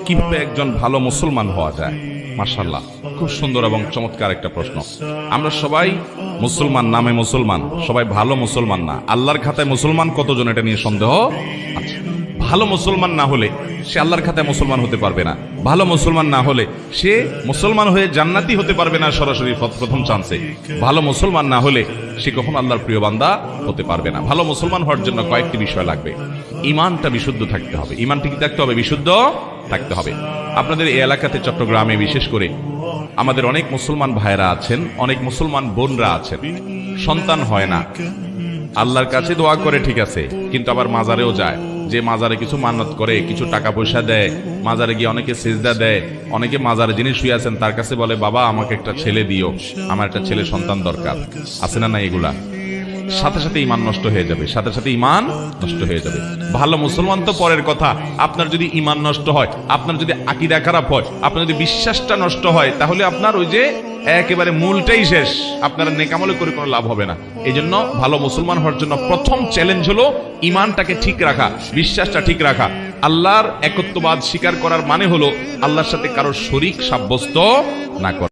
কিভাবে একজন ভালো মুসলমান হওয়া যায়? মাশাআল্লাহ, খুব সুন্দর এবং চমৎকার একটা প্রশ্ন। আমরা সবাই মুসলমান, নামে মুসলমান, সবাই ভালো মুসলমান না। আল্লাহর খাতায় মুসলমান কতজন, এটা নিয়ে সন্দেহ আছে। ভালো মুসলমান না হলে সে আল্লাহর খাতায় মুসলমান হতে পারবে না। ভালো মুসলমান না হলে সে মুসলমান হয়ে জান্নাতি হতে পারবে না সরাসরি প্রথম চান্সে। ভালো মুসলমান না হলে সে কখনো আল্লাহর প্রিয় বান্দা হতে পারবে না। ভালো মুসলমান হওয়ার জন্য কয়েকটি বিষয় লাগবে। ঈমানটা বিশুদ্ধ থাকতে হবে। ঈমানটা কি থাকতে হবে? বিশুদ্ধ থাকতে হবে। আপনাদের এই এলাকাতে, চট্টগ্রামে বিশেষ করে আমাদের অনেক মুসলমান ভাইরা আছেন, অনেক মুসলমান বোনরা আছেন, সন্তান হয় না। আল্লাহর কাছে দোয়া করে ঠিক আছে, কিন্তু আবার মাজারেও যায়। যে মাজারে কিছু মান্নত করে, কিছু টাকা পয়সা দেয়, মাজারে গিয়ে অনেকে সিজদা দেয়, অনেকে মাজারে যিনি শুয়ে আছেন তার কাছে বলে, বাবা আমাকে একটা ছেলে দিও, আমার একটা ছেলে সন্তান দরকার। আছে না না এগুলা? সাথে সাথে ঈমান নষ্ট হয়ে যাবে, সাথে সাথে ঈমান নষ্ট হয়ে যাবে। ভালো মুসলমান তো পরের কথা, আপনার যদি ঈমান নষ্ট হয়, আপনার যদি আকীদা খারাপ হয়, আপনার যদি বিশ্বাসটা নষ্ট হয়, তাহলে আপনার ওই যে একেবারে মূলটাই শেষ। আপনার নেকামলে করে কোনো লাভ হবে না। এই জন্য ভালো মুসলমান হওয়ার জন্য প্রথম চ্যালেঞ্জ হলো ঈমানটাকে ঠিক রাখা, বিশ্বাসটা ঠিক রাখা। আল্লাহর একত্ববাদ স্বীকার করার মানে হলো আল্লাহর সাথে কারো শরীক সাব্যস্ত না করা।